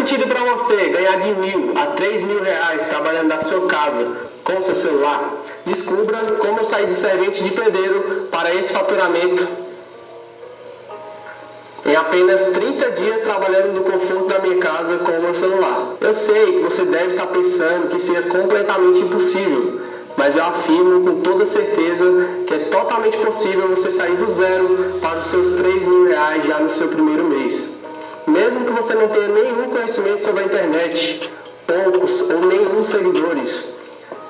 sentido para você ganhar de R$ 1.000 a R$ 3.000 trabalhando da sua casa com o seu celular? Descubra como eu saí de servente de pedreiro para esse faturamento em apenas 30 dias trabalhando no conforto da minha casa com o meu celular. Eu sei que você deve estar pensando que isso é completamente impossível, mas eu afirmo com toda certeza que é totalmente possível você sair do zero para os seus R$ 3.000 já no seu primeiro mês. Mesmo que você não tenha nenhum conhecimento sobre a internet, poucos ou nenhum seguidores,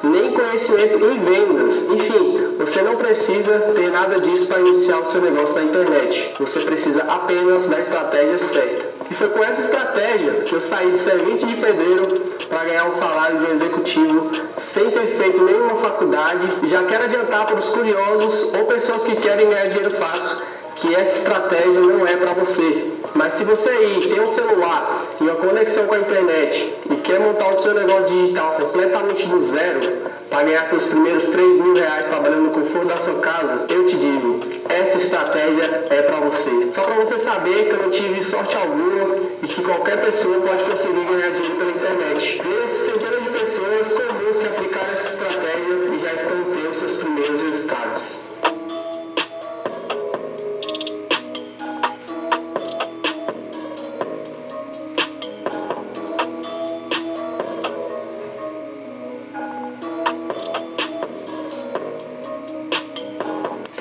nem conhecimento em vendas, enfim, você não precisa ter nada disso para iniciar o seu negócio na internet. Você precisa apenas da estratégia certa. E foi com essa estratégia que eu saí de servente de pedreiro para ganhar um salário de executivo sem ter feito nenhuma faculdade. E já quero adiantar para os curiosos ou pessoas que querem ganhar dinheiro fácil que essa estratégia não é para você. Mas se você aí tem um celular e uma conexão com a internet e quer montar o seu negócio digital completamente do zero para ganhar seus primeiros R$ 3.000 trabalhando no conforto da sua casa, eu te digo, essa estratégia é para você. Só para você saber que eu não tive sorte alguma e que qualquer pessoa pode conseguir ganhar dinheiro pela internet. Vejo centenas de pessoas comuns que aplicaram essa estratégia e já estão tendo seus primeiros resultados.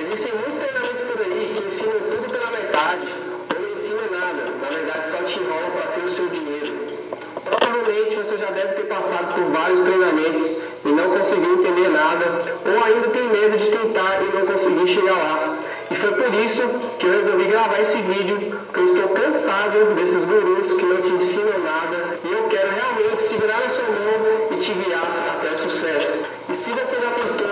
Existem muitos treinamentos por aí que ensinam tudo pela metade ou não ensinam nada, na verdade só te enrolam para ter o seu dinheiro. Provavelmente você já deve ter passado por vários treinamentos e não conseguiu entender nada, ou ainda tem medo de tentar e não conseguir chegar lá. E foi por isso que eu resolvi gravar esse vídeo, porque eu estou cansado desses gurus que não te ensinam nada e eu quero realmente segurar na sua mão e te guiar até o sucesso. E se você já tentou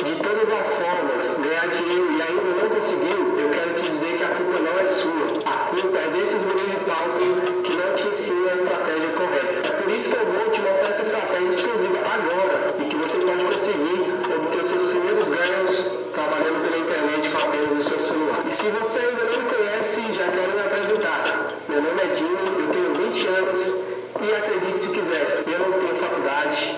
de todas as formas ganhar dinheiro e ainda não conseguiu, eu quero te dizer que a culpa não é sua. A culpa é desses gurus de palco que não te ensinam a estratégia correta. É por isso que eu vou te mostrar essa estratégia exclusiva agora e que você pode conseguir obter os seus primeiros ganhos trabalhando pela internet com apenas o seu celular. E se você ainda não me conhece, já quero me apresentar. Meu nome é Dinho, eu tenho 20 anos e acredite se quiser, eu não tenho faculdade,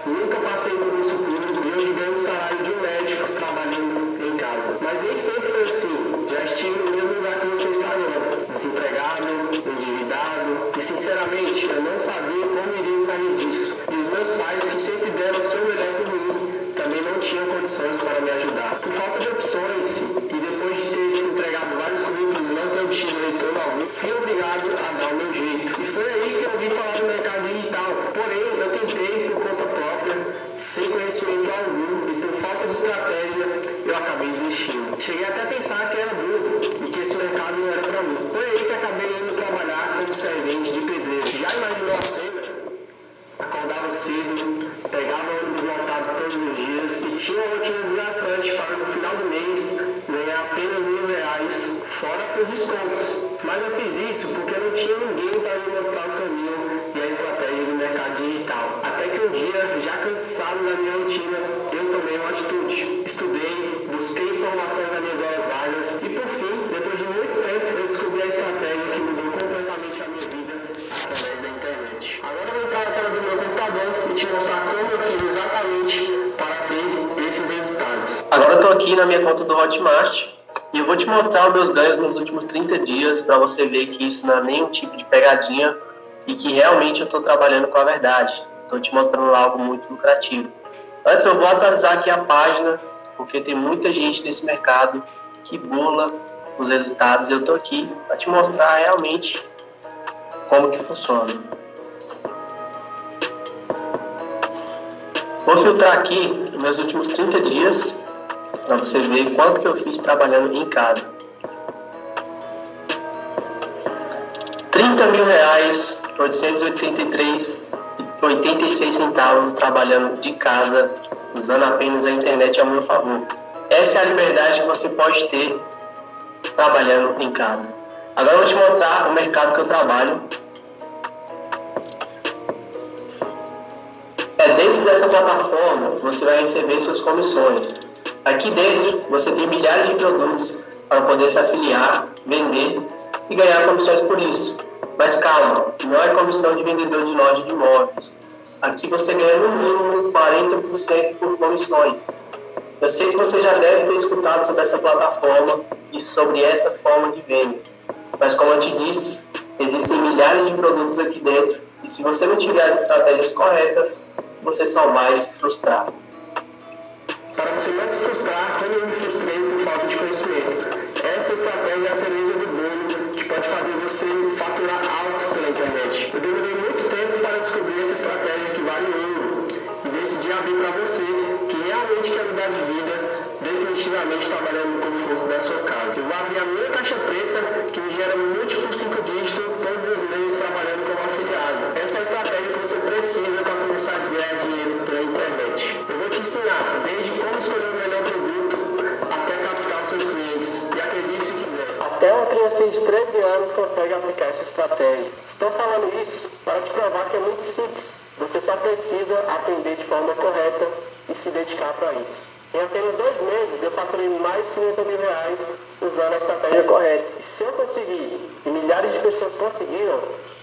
nunca passei por concurso público e hoje ganho o salário de um médico trabalhando em casa. Mas nem sempre foi assim. Já estive no mesmo lugar que você está agora, desempregado, endividado e sinceramente eu não sabia como iria sair disso. E os meus pais, que sempre deram o seu melhor por mim, também não tinham condições para me ajudar. Por falta de opções e depois de ter entregado vários currículos e não ter obtido retorno algum, fui obrigado a dar o meu jeito. E foi aí que eu ouvi falar do mercado digital. Porém, eu tentei por conta própria, sem conhecimento algum e por falta de estratégia, eu acabei desistindo. Cheguei até a pensar que era burro e que esse mercado não era para mim. Foi aí que acabei indo trabalhar como servente de pedreiro. Já imaginou a cena? Acordava cedo, pegava ônibus lotado todos os dias e tinha uma rotina desgastante para no final do mês ganhar apenas R$ 1.000, fora os descontos. Mas eu fiz isso porque não tinha ninguém para me mostrar o caminho e a estratégia do mercado digital. Até que um dia, já cansado da minha rotina, eu tomei uma atitude. Estudei, busquei informações nas minhas horas vagas e por fim, depois de muito tempo, eu descobri a estratégia que mudou completamente a minha vida através da internet. Agora eu vou entrar na tela do meu computador e te mostrar como eu fiz exatamente para ter esses resultados. Agora eu estou aqui na minha conta do Hotmart e eu vou te mostrar os meus ganhos nos últimos 30 dias para você ver que isso não é nenhum tipo de pegadinha e que realmente eu estou trabalhando com a verdade. Estou te mostrando algo muito lucrativo. Antes eu vou atualizar aqui a página, porque tem muita gente nesse mercado que bula os resultados e eu estou aqui para te mostrar realmente como que funciona. Vou filtrar aqui os meus últimos 30 dias para você ver quanto que eu fiz trabalhando em casa. R$30.883,86 trabalhando de casa, usando apenas a internet a meu favor. Essa é a liberdade que você pode ter trabalhando em casa. Agora eu vou te mostrar o mercado que eu trabalho. Dentro dessa plataforma você vai receber suas comissões. Aqui dentro você tem milhares de produtos para poder se afiliar, vender e ganhar comissões por isso. Mas calma, não é comissão de vendedor de loja de imóveis. Aqui você ganha no mínimo 40% por comissões. Eu sei que você já deve ter escutado sobre essa plataforma e sobre essa forma de vendas. Mas como eu te disse, existem milhares de produtos aqui dentro e se você não tiver as estratégias corretas, você só vai se frustrar. Para você não se frustrar, como eu me frustrei por falta de conhecimento. Essa estratégia é a cereja do bolo que pode fazer você faturar alto pela internet. Eu demorei muito tempo para descobrir essa estratégia que vale ouro e decidi abrir para você que realmente quer mudar de vida, definitivamente trabalhando no conforto da sua casa. Eu vou abrir a minha caixa preta que me gera múltiplos 5 dígitos todos os meses trabalhando como afiliado. Essa é a estratégia que você precisa para começar a ganhar dinheiro pela internet. Eu vou te ensinar desde como escolher o melhor produto até captar os seus clientes. E acredite se quiser, até uma criança de 13 anos consegue aplicar essa estratégia. Estou falando isso para te provar que é muito simples. Você só precisa aprender de forma correta e se dedicar para isso. Em apenas 2 meses eu faturei mais de 50 mil reais usando a estratégia correta. E se eu conseguir, e milhares de pessoas conseguiram,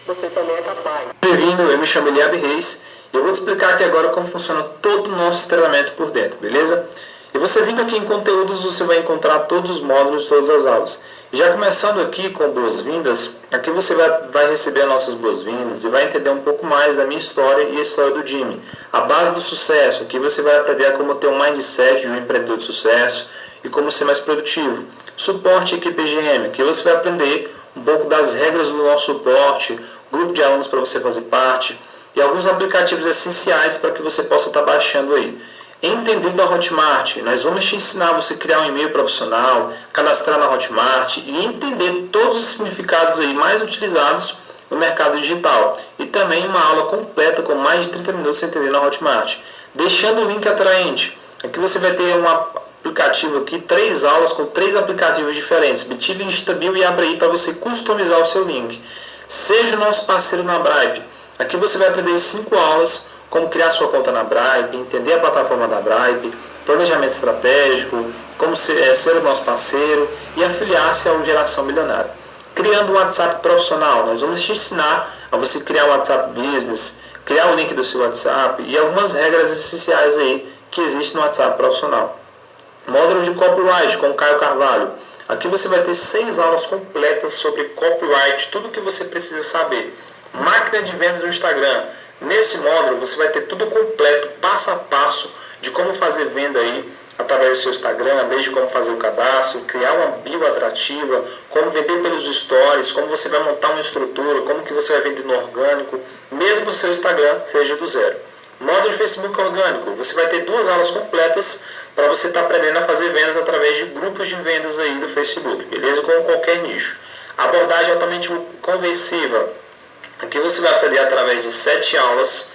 você também é capaz. Bem-vindo, eu me chamo Eliabe Reis e eu vou te explicar aqui agora como funciona todo o nosso treinamento por dentro, beleza? E você vindo aqui em conteúdos, você vai encontrar todos os módulos de todas as aulas. E já começando aqui com boas-vindas, aqui você vai receber as nossas boas-vindas e vai entender um pouco mais da minha história e a história do Jimmy. A base do sucesso, aqui você vai aprender a como ter um mindset de um empreendedor de sucesso e como ser mais produtivo. Suporte equipe GM, aqui você vai aprender um pouco das regras do nosso suporte, grupo de alunos para você fazer parte e alguns aplicativos essenciais para que você possa estar baixando aí. Entendendo a Hotmart, nós vamos te ensinar a você criar um e-mail profissional, cadastrar na Hotmart e entender todos os significados aí mais utilizados no mercado digital. E também uma aula completa com mais de 30 minutos entendendo a Hotmart. Deixando o link atraente, aqui você vai ter um aplicativo aqui, 3 aulas com 3 aplicativos diferentes, Bitly, Instabil e Abre aí para você customizar o seu link. Seja o nosso parceiro na Bripe. Aqui você vai aprender 5 aulas, como criar sua conta na Bripe, entender a plataforma da Bripe, planejamento estratégico, como ser o nosso parceiro e afiliar-se ao Geração Milionária. Criando um WhatsApp profissional, nós vamos te ensinar a você criar um WhatsApp Business, criar o link do seu WhatsApp e algumas regras essenciais aí que existem no WhatsApp profissional. Módulo de Copyright com o Caio Carvalho. Aqui você vai ter 6 aulas completas sobre copyright, tudo o que você precisa saber. Máquina de vendas do Instagram. Nesse módulo você vai ter tudo completo, passo a passo, de como fazer venda aí através do seu Instagram, desde como fazer o cadastro, criar uma bio atrativa, como vender pelos stories, como você vai montar uma estrutura, como que você vai vender no orgânico, mesmo o seu Instagram seja do zero. Módulo de Facebook orgânico, você vai ter 2 aulas completas para você estar aprendendo a fazer vendas através de grupos de vendas aí do Facebook, beleza? Com qualquer nicho. Abordagem altamente conversiva. Aqui você vai aprender através de 7 aulas,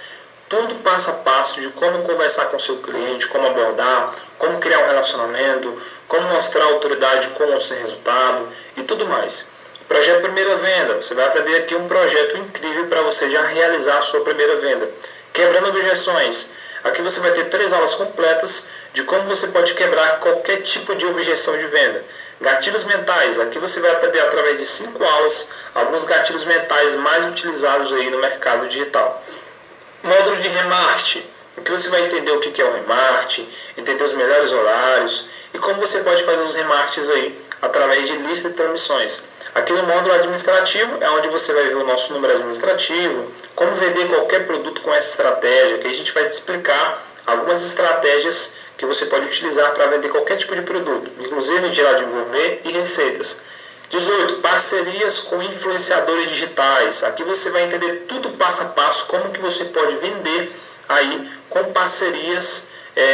tudo passo a passo de como conversar com o seu cliente, como abordar, como criar um relacionamento, como mostrar autoridade com ou sem resultado e tudo mais. Projeto Primeira Venda, você vai aprender aqui um projeto incrível para você já realizar a sua primeira venda. Quebrando objeções, aqui você vai ter 3 aulas completas de como você pode quebrar qualquer tipo de objeção de venda. Gatilhos mentais, aqui você vai aprender através de 5 aulas alguns gatilhos mentais mais utilizados aí no mercado digital. Módulo de remarketing, aqui você vai entender o que é o remarketing, entender os melhores horários e como você pode fazer os remarketings aí através de lista de transmissões. Aqui no módulo administrativo é onde você vai ver o nosso número administrativo, como vender qualquer produto com essa estratégia, que a gente vai te explicar algumas estratégias que você pode utilizar para vender qualquer tipo de produto, inclusive gerar de gourmet e receitas. 18. Parcerias com influenciadores digitais. Aqui você vai entender tudo passo a passo, como que você pode vender aí com parcerias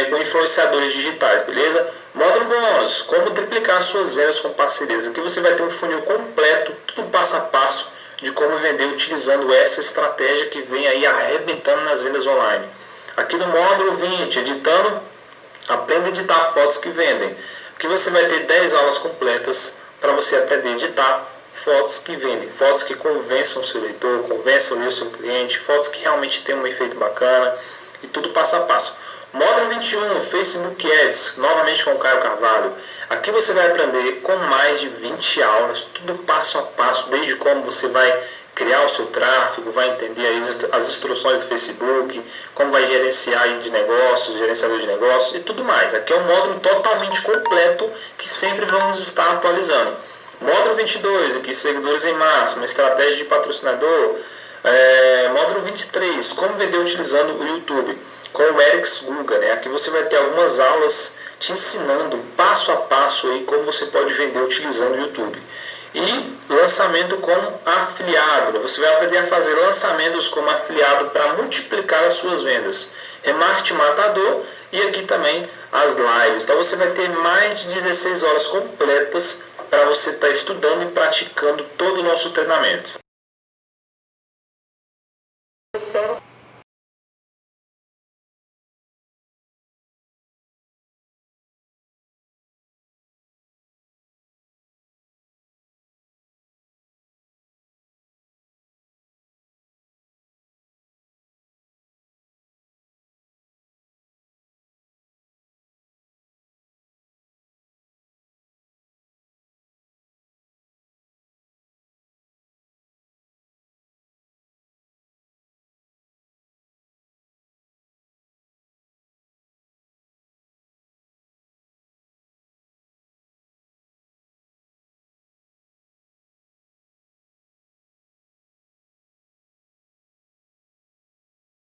com influenciadores digitais, beleza? Módulo bônus, como triplicar suas vendas com parcerias. Aqui você vai ter um funil completo, tudo passo a passo de como vender utilizando essa estratégia que vem aí arrebentando nas vendas online. Aqui no módulo 20, editando, aprenda a editar fotos que vendem. Aqui você vai ter 10 aulas completas para você aprender a editar fotos que vendem, fotos que convençam o seu leitor, convençam o seu cliente, fotos que realmente têm um efeito bacana e tudo passo a passo. Módulo 21, Facebook Ads, novamente com o Caio Carvalho. Aqui você vai aprender com mais de 20 aulas, tudo passo a passo, desde como você vai criar o seu tráfego, vai entender as instruções do Facebook, como vai gerenciar de negócios, gerenciador de negócios e tudo mais. Aqui é um módulo totalmente completo que sempre vamos estar atualizando. Módulo 22, aqui, seguidores em massa, uma estratégia de patrocinador. Módulo 23, como vender utilizando o YouTube, com o Eric Guga, né? Aqui você vai ter algumas aulas te ensinando passo a passo aí como você pode vender utilizando o YouTube. E lançamento como afiliado, você vai aprender a fazer lançamentos como afiliado para multiplicar as suas vendas. Remarketing matador e aqui também as lives. Então você vai ter mais de 16 horas completas para você estar estudando e praticando todo o nosso treinamento.